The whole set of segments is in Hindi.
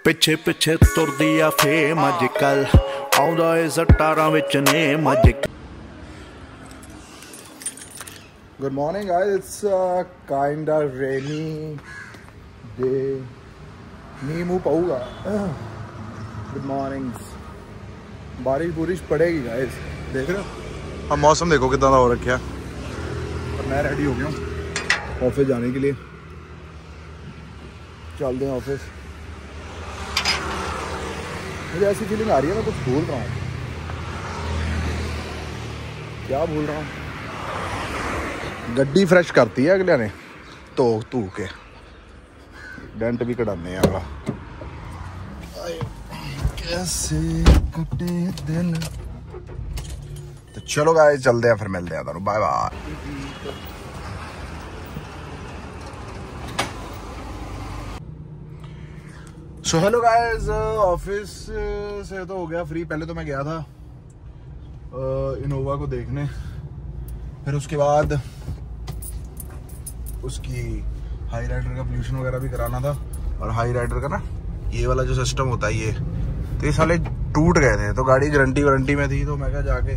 ਪਿੱਛੇ ਪਿੱਛੇ ਤੁਰਦੀ ਆ ਫੇਮ ਅੱਜ ਕੱਲ ਆਉਂਦਾ ਏ ਸਟਾਰਾਂ ਵਿੱਚ ਨੇਮ ਅੱਜ। Good morning guys, it's a kind of rainy day. मींह मुँह पाऊगा। Good morning। बारिश पड़ेगी गाइस, देख रहे हो। अब मौसम देखो कितना हो रखा है। और मैं रेडी हो गया हूँ ऑफिस जाने के लिए। चलते हैं ऑफिस। मुझे ऐसी फीलिंग आ रही है मैं कुछ भूल रहा हूँ। क्या भूल रहा हूँ? गड्डी फ्रेश करती है अगले ने तो तू के डेंट भी कढ़ाने अगला। कैसे कटे दिन। तो चलो गाइस चलते हैं, फिर मिलते हैं। Bye bye. So hello guys, office से तो हो गया फ्री। पहले तो मैं गया था इनोवा को देखने, फिर उसके बाद उसकी हाई राइडर का पोल्यूशन वगैरह भी कराना था। और हाई राइडर का ना ये वाला जो सिस्टम होता है ये, तो ये साले टूट गए थे। तो गाड़ी गारंटी में थी, तो मैं कहा जाके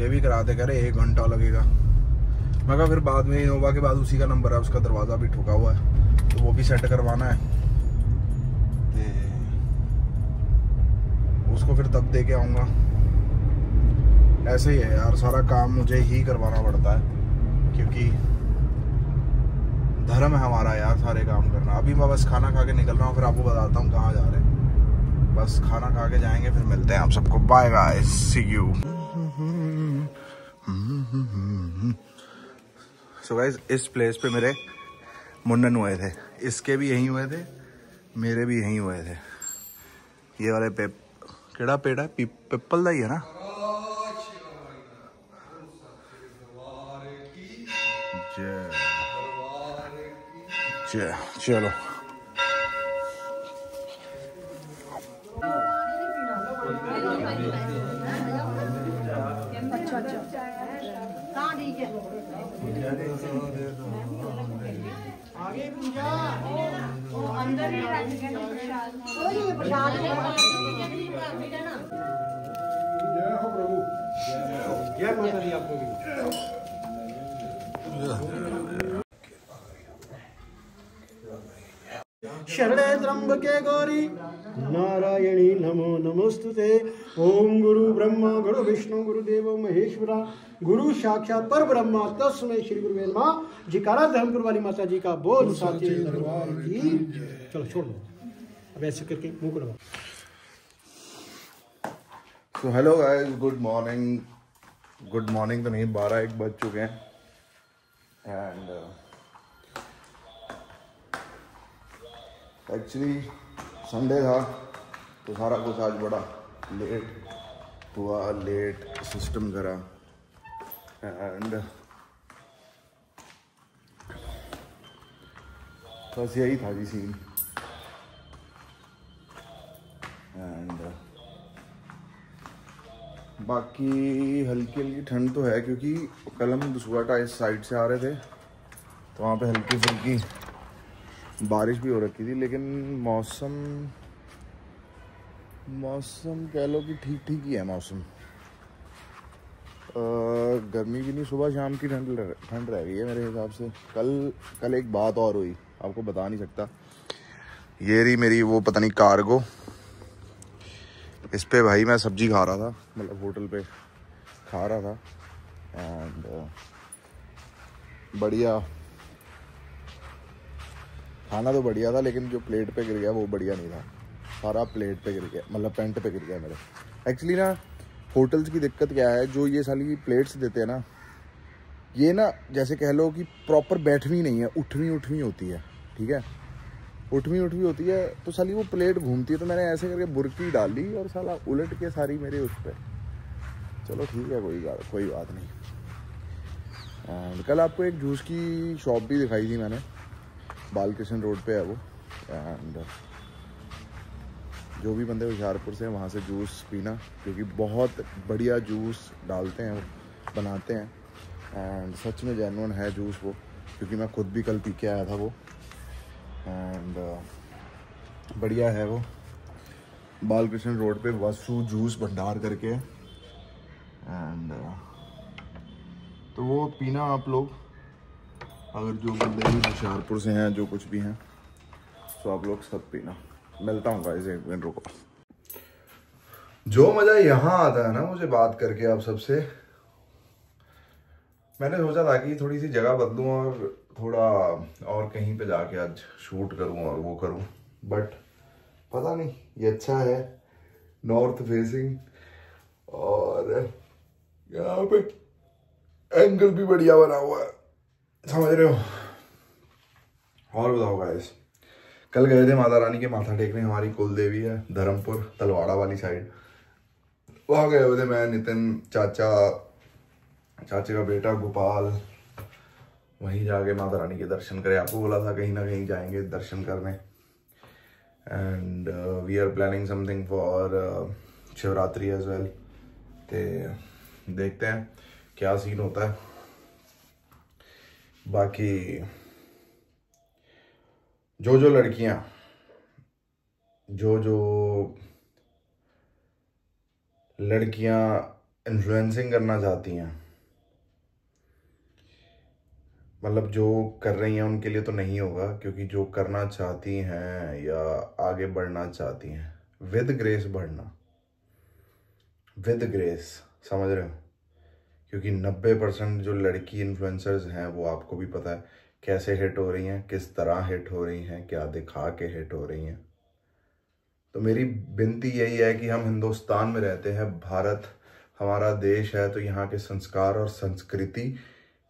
ये भी कराते। कह रहे 1 घंटा लगेगा। मैं कहा फिर बाद में इनोवा के बाद उसी का नंबर है, उसका दरवाज़ा भी ठुका हुआ है तो वो भी सेट करवाना है। तो उसको फिर तब दे के आऊँगा। ऐसे ही है यार, सारा काम मुझे ही करवाना पड़ता है क्योंकि धर्म है हमारा यार सारे काम करना। अभी मैं बस खाना खा के निकल रहा हूँ, फिर आपको बताता हूँ कहाँ जा रहे हैं। बस खाना खा के जाएंगे, फिर मिलते हैं आप सबको। Bye guys, see you. So guys, इस प्लेस पे मेरे मुंडन हुए थे। इसके भी यहीं हुए थे, मेरे भी यहीं हुए थे। ये वाले केड़ा पेड़ है? पिपल का ही है ना? चलो शरणे त्र्यंबके गौरी नारायणी नमो नमोस्तुते। ओम गुरु ब्रह्मा गुरु विष्णु गुरुदेव महेश्वरा गुरु साक्षात पर ब्रह्मा तस्मै श्री गुरुवे नमः। जिकारा धर्मपुर वाली माता जी का बोल साचे दरबार की। चलो छोड़ दो, अब ऐसे करके मुंह को लगाओ। सो hello guys, good morning. Good morning तो नहीं, 12-1 बज चुके हैं। एंड एक्चुअली संडे था तो सारा कुछ आज बड़ा लेट हुआ, लेट सिस्टम करा। एंड बस यही था जी सीन। एंड बाकी हल्की हल्की ठंड तो है क्योंकि कल हम दुसुआटा इस साइड से आ रहे थे तो वहाँ पे हल्की फुल्की बारिश भी हो रखी थी। लेकिन मौसम कह लो कि ठीक ही है मौसम। गर्मी भी नहीं, सुबह शाम की ठंड रह गई है मेरे हिसाब से। कल एक बात और हुई, आपको बता नहीं सकता। ये रही मेरी वो पता नहीं कार्गो। इस पे भाई मैं सब्जी खा रहा था, मतलब होटल पे खा रहा था। एंड बढ़िया खाना तो बढ़िया था, लेकिन जो प्लेट पे गिर गया वो बढ़िया नहीं था। सारा प्लेट पे गिर गया, मतलब पेंट पे गिर गया मेरे। एक्चुअली ना होटल्स की दिक्कत क्या है, जो ये साली प्लेट्स देते हैं ना, ये ना जैसे कह लो कि प्रॉपर बैठवी नहीं है, उठवी होती है। ठीक है, उठवी होती है तो साली वो प्लेट घूमती है। तो मैंने ऐसे करके बुरकी डाली और साला उलट के सारी मेरे उस पर। चलो ठीक है, कोई बात नहीं। एंड कल आपको एक जूस की शॉप भी दिखाई थी मैंने, बालकृष्ण रोड पे है वो। एंड जो भी बंदे हुशियारपुर से हैं वहाँ से जूस पीना, क्योंकि बहुत बढ़िया जूस डालते हैं, बनाते हैं। एंड सच में जेन्युइन है जूस वो, क्योंकि मैं खुद भी कल पी के आया था वो। एंड बढ़िया है वो। बालकृष्ण रोड पे वसु जूस भंडार करके, एंड तो वो पीना आप लोग, अगर जो बंदे भी होशियारपुर से हैं, जो कुछ भी हैं, तो आप लोग सब पीना। मिलता हूँ गाइस, एक मिनट रुको। जो मज़ा यहाँ आता है ना मुझे बात करके आप सबसे, मैंने सोचा था कि थोड़ी सी जगह बदलूँ और थोड़ा और कहीं पे जाके आज शूट करूँ और वो करूँ, बट पता नहीं, ये अच्छा है, नॉर्थ फेसिंग, और यहाँ पे एंगल भी बढ़िया बना हुआ है, समझ रहे हो। और बताओ गाइस, कल गए थे माता रानी के माथा टेकने, हमारी कुल देवी है धर्मपुर तलवाड़ा वाली साइड, वहाँ गए हुए थे मैं, नितिन, चाचे का बेटा गोपाल, वहीं जाके माता रानी के दर्शन करे। आपको बोला था कहीं ना कहीं जाएंगे दर्शन करने, and we are planning something for Shivratri as well. तो देखते हैं क्या सीन होता है। बाकी जो लड़कियां इन्फ्लुएंसिंग करना चाहती हैं, मतलब जो कर रही हैं उनके लिए तो नहीं होगा, क्योंकि जो करना चाहती हैं या आगे बढ़ना चाहती हैं, विद ग्रेस बढ़ना, विद ग्रेस, समझ रहे हो। क्योंकि 90% जो लड़की इन्फ्लुएंसर्स हैं वो आपको भी पता है कैसे हिट हो रही हैं, किस तरह हिट हो रही हैं, क्या दिखा के हिट हो रही हैं। तो मेरी विनती यही है कि हम हिंदुस्तान में रहते हैं, भारत हमारा देश है, तो यहाँ के संस्कार और संस्कृति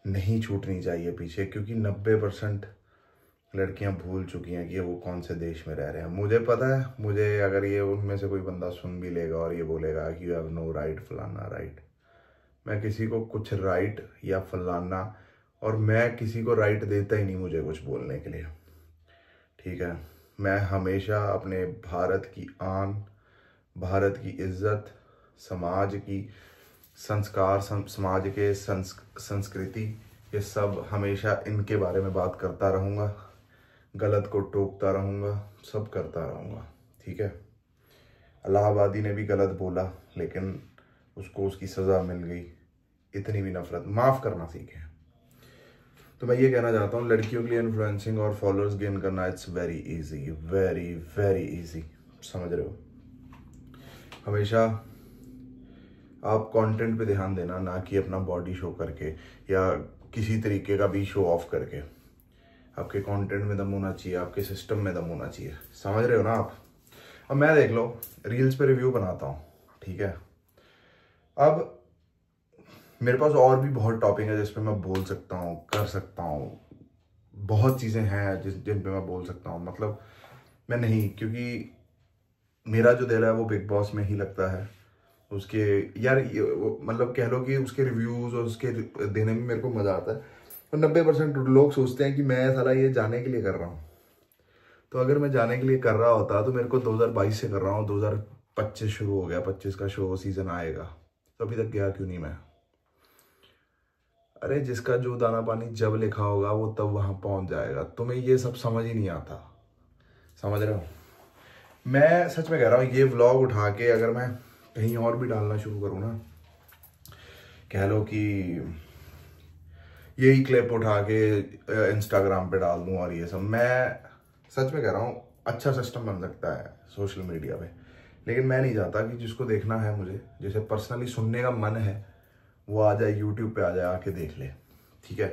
नहीं छूटनी चाहिए पीछे, क्योंकि 90% लड़कियां भूल चुकी हैं कि वो कौन से देश में रह रहे हैं। मुझे पता है, मुझे अगर ये उनमें से कोई बंदा सुन भी लेगा और ये बोलेगा कि यू हैव नो राइट, फलाना राइट, मैं किसी को कुछ राइट या फलाना, और मैं किसी को राइट देता ही नहीं मुझे कुछ बोलने के लिए, ठीक है। मैं हमेशा अपने भारत की आन, भारत की इज्जत, समाज की संस्कार, समाज के संस्कृति, ये सब हमेशा इनके बारे में बात करता रहूँगा, गलत को टोकता रहूँगा, सब करता रहूँगा, ठीक है। इलाहाबादी ने भी गलत बोला, लेकिन उसको उसकी सज़ा मिल गई। इतनी भी नफरत, माफ़ करना सीखें। तो मैं ये कहना चाहता हूँ, लड़कियों के लिए इन्फ्लुएंसिंग और फॉलोअर्स गेन करना it's very easy, very very easy, समझ रहे हो। हमेशा आप कंटेंट पे ध्यान देना, ना कि अपना बॉडी शो करके या किसी तरीके का भी शो ऑफ करके। आपके कंटेंट में दम होना चाहिए, आपके सिस्टम में दम होना चाहिए, समझ रहे हो ना आप। अब मैं देख लो रील्स पे रिव्यू बनाता हूँ, ठीक है। अब मेरे पास और भी बहुत टॉपिक है जिस पे मैं बोल सकता हूँ, कर सकता हूँ, बहुत चीज़ें हैं जिन पे मैं बोल सकता हूँ, मतलब मैं नहीं, क्योंकि मेरा जो दिल है वो बिग बॉस में ही लगता है। उसके यार मतलब कह लो कि उसके रिव्यूज़ और उसके देने में मेरे को मज़ा आता है। और 90% लोग सोचते हैं कि मैं साला ये जाने के लिए कर रहा हूँ। तो अगर मैं जाने के लिए कर रहा होता तो मेरे को 2022 से कर रहा हूँ, 2025 शुरू हो गया, 25 का शो सीज़न आएगा, तो अभी तक गया क्यों नहीं मैं। अरे जिसका जो दाना पानी जब लिखा होगा वो तब वहाँ पहुँच जाएगा। तुम्हें ये सब समझ ही नहीं आता, समझ रहे हो। मैं सच में कह रहा हूँ, ये व्लॉग उठा के अगर मैं कहीं और भी डालना शुरू करूँ ना, कह लो कि यही क्लिप उठा के इंस्टाग्राम पे डाल दूँ और ये सब, मैं सच में कह रहा हूँ अच्छा सिस्टम बन सकता है सोशल मीडिया पे। लेकिन मैं नहीं चाहता कि जिसको देखना है, मुझे जिसे पर्सनली सुनने का मन है, वो आ जाए यूट्यूब पे, आ जाए, आके देख ले, ठीक है।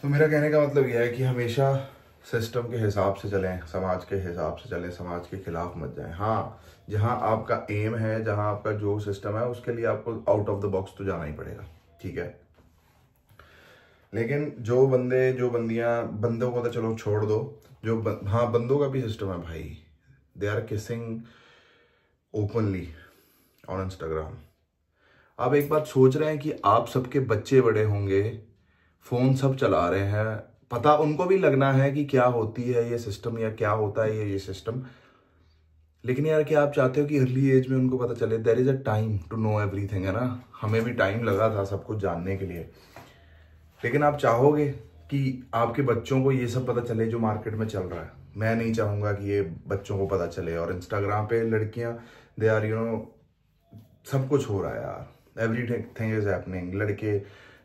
तो मेरा कहने का मतलब यह है कि हमेशा सिस्टम के हिसाब से चलें, समाज के हिसाब से चलें, समाज के खिलाफ मत जाएं। हाँ, जहाँ आपका एम है, जहाँ आपका जो सिस्टम है, उसके लिए आपको आउट ऑफ द बॉक्स तो जाना ही पड़ेगा, ठीक है। लेकिन जो बंदे, जो बंदियां, बंदों को तो चलो छोड़ दो, हाँ बंदों का भी सिस्टम है भाई, they are kissing openly on Instagram. आप एक बात सोच रहे हैं कि आप सबके बच्चे बड़े होंगे, फोन सब चला रहे हैं, पता उनको भी लगना है कि क्या होती है ये सिस्टम या क्या होता है ये सिस्टम। लेकिन यार क्या आप चाहते हो कि अर्ली एज में उनको पता चले? There is a time to know everything, है ना। हमें भी टाइम लगा था सब कुछ जानने के लिए, लेकिन आप चाहोगे कि आपके बच्चों को ये सब पता चले जो मार्केट में चल रहा है। मैं नहीं चाहूँगा कि ये बच्चों को पता चले। और इंस्टाग्राम पे लड़कियां दे आर सब कुछ हो रहा है यार, एवरीथिंग इज हैपनिंग।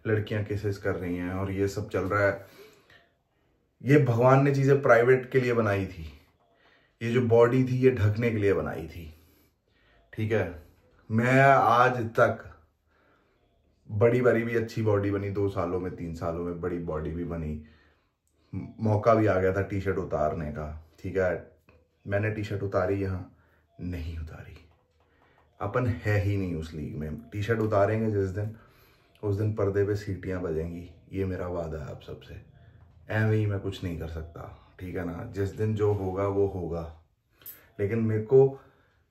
लड़कियां केसेस कर रही हैं और ये सब चल रहा है। ये भगवान ने चीज़ें प्राइवेट के लिए बनाई थी, ये जो बॉडी थी ये ढकने के लिए बनाई थी, ठीक है। मैं आज तक बड़ी भी अच्छी बॉडी बनी 2 सालों में, 3 सालों में बड़ी बॉडी भी बनी, मौका भी आ गया था टी शर्ट उतारने का, ठीक है। मैंने टी शर्ट उतारी, यहाँ नहीं उतारी। अपन है ही नहीं उस लीग में। टी शर्ट उतारेंगे जिस दिन, उस दिन पर्दे पे सीटियां बजेंगी, ये मेरा वादा है आप सबसे। ऐਵੇਂ ही मैं कुछ नहीं कर सकता, ठीक है ना। जिस दिन जो होगा वो होगा, लेकिन मेरे को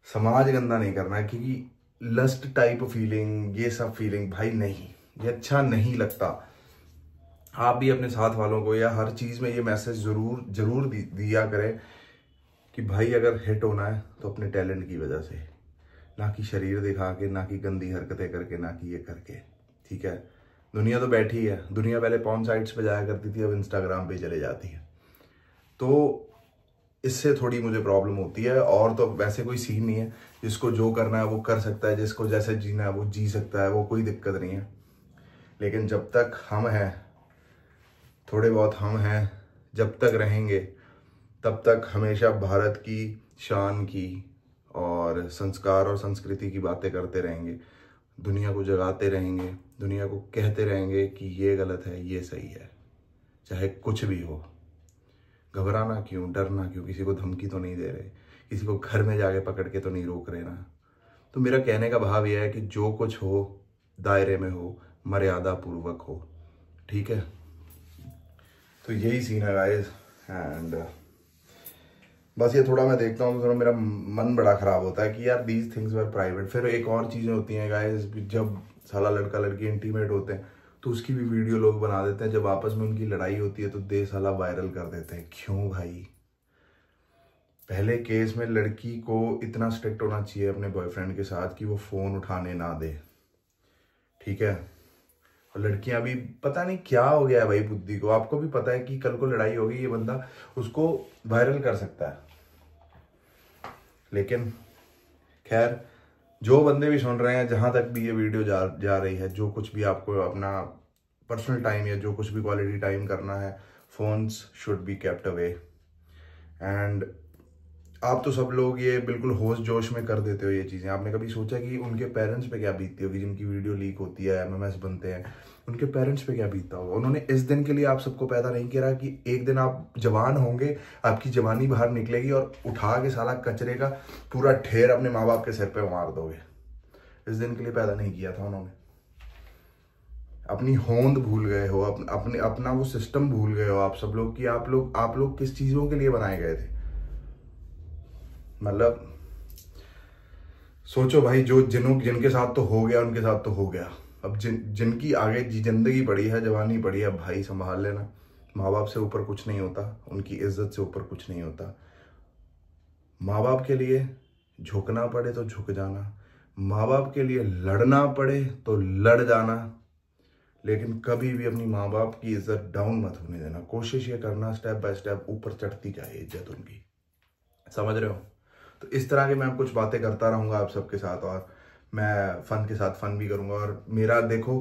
समाज गंदा नहीं करना है, क्योंकि लस्ट टाइप फीलिंग, ये सब फीलिंग भाई नहीं, ये अच्छा नहीं लगता। आप भी अपने साथ वालों को या हर चीज़ में ये मैसेज जरूर दिया करें कि भाई अगर हिट होना है तो अपने टैलेंट की वजह से, ना कि शरीर दिखा के, ना कि गंदी हरकतें करके, ना कि ये करके, ठीक है। दुनिया तो बैठी है, दुनिया पहले पॉर्न साइट्स पे जाया करती थी, अब इंस्टाग्राम पे चले जाती है। तो इससे थोड़ी मुझे प्रॉब्लम होती है। और तो वैसे कोई सीन नहीं है, जिसको जो करना है वो कर सकता है, जिसको जैसे जीना है वो जी सकता है, वो कोई दिक्कत नहीं है। लेकिन जब तक हम हैं, थोड़े बहुत हम हैं, जब तक रहेंगे तब तक हमेशा भारत की शान की और संस्कार और संस्कृति की बातें करते रहेंगे, दुनिया को जगाते रहेंगे, दुनिया को कहते रहेंगे कि ये गलत है, ये सही है, चाहे कुछ भी हो। घबराना क्यों, डरना क्यों, किसी को धमकी तो नहीं दे रहे, किसी को घर में जाके पकड़ के तो नहीं रोक रहे ना। तो मेरा कहने का भाव यह है कि जो कुछ हो दायरे में हो, मर्यादा पूर्वक हो, ठीक है। तो यही सीन है गाइस। एंड बस ये थोड़ा मैं देखता हूँ तो थोड़ा मेरा मन बड़ा खराब होता है कि यार दीज थिंग्स वर प्राइवेट। फिर एक और चीज़ें होती हैं गाइस, जब साला लड़का लड़की इंटीमेट होते हैं तो उसकी भी वीडियो लोग बना देते हैं। जब आपस में उनकी लड़ाई होती है तो दे साला वायरल कर देते हैं। क्यों भाई? पहले केस में लड़की को इतना स्ट्रिक्ट होना चाहिए अपने बॉयफ्रेंड के साथ कि वो फ़ोन उठाने ना दे, ठीक है। और लड़कियां भी पता नहीं क्या हो गया है भाई बुद्धि को। आपको भी पता है कि कल को लड़ाई होगी, ये बंदा उसको वायरल कर सकता है। लेकिन खैर, जो बंदे भी सुन रहे हैं, जहां तक भी ये वीडियो जा रही है, जो कुछ भी आपको अपना पर्सनल टाइम या जो कुछ भी क्वालिटी टाइम करना है, phones should be kept away. And आप तो सब लोग ये बिल्कुल होश जोश में कर देते हो ये चीज़ें। आपने कभी सोचा कि उनके पेरेंट्स पे क्या बीतती होगी जिनकी वीडियो लीक होती है, MMS बनते हैं, उनके पेरेंट्स पे क्या बीतता होगा? उन्होंने इस दिन के लिए आप सबको पैदा नहीं किया कि एक दिन आप जवान होंगे, आपकी जवानी बाहर निकलेगी और उठा के साला कचरे का पूरा ढेर अपने माँ बाप के सिर पे मार दोगे। इस दिन के लिए पैदा नहीं किया था उन्होंने। अपनी होंद भूल गए हो, अपना वो सिस्टम भूल गए हो आप सब लोग कि आप लोग किस चीज़ों के लिए बनाए गए थे। मतलब सोचो भाई, जिनके साथ तो हो गया उनके साथ तो हो गया। अब जिनकी आगे जिंदगी पड़ी है, जवानी पड़ी है, भाई संभाल लेना। माँ बाप से ऊपर कुछ नहीं होता, उनकी इज्जत से ऊपर कुछ नहीं होता। माँ बाप के लिए झुकना पड़े तो झुक जाना, माँ बाप के लिए लड़ना पड़े तो लड़ जाना, लेकिन कभी भी अपनी माँ बाप की इज्जत डाउन मत होने देना। कोशिश ये करना स्टेप बाय स्टेप ऊपर चढ़ती जाए इज्जत उनकी, समझ रहे हो? तो इस तरह के मैं कुछ बातें करता रहूँगा आप सबके साथ, और मैं फ़न के साथ फ़न भी करूँगा। और मेरा देखो,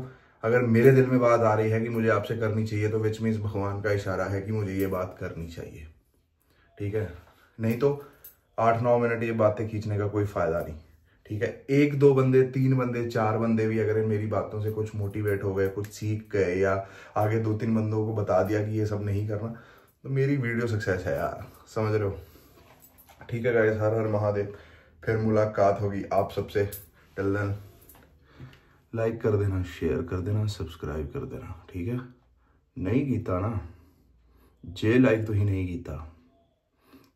अगर मेरे दिल में बात आ रही है कि मुझे आपसे करनी चाहिए, तो विच मीन्स भगवान का इशारा है कि मुझे ये बात करनी चाहिए, ठीक है। नहीं तो 8-9 मिनट ये बातें खींचने का कोई फ़ायदा नहीं, ठीक है। 1-2 बंदे, 3 बंदे, 4 बंदे भी अगर मेरी बातों से कुछ मोटिवेट हो गए, कुछ सीख गए, या आगे 2-3 बंदों को बता दिया कि ये सब नहीं करना, तो मेरी वीडियो सक्सेस है यार, समझ रहे हो? ठीक है गाइस, हर हर महादेव। फिर मुलाकात होगी आप सबसे। टिल देन लाइक कर देना, शेयर कर देना, सब्सक्राइब कर देना, ठीक है। नहीं कीता ना जे लाइक तुसीं नहीं कीता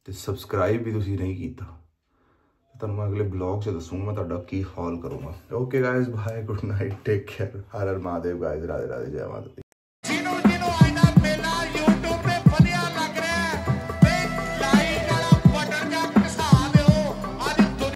ते सब्सक्राइब भी तुसीं नहीं कीता, तो मैं अगले ब्लॉग से दसूंगा मैं तुहाडा की हाल करूँगा। Okay guys, bye, good night, take care, हर हर महादेव गाइस, राधे राधे, जय माता दी।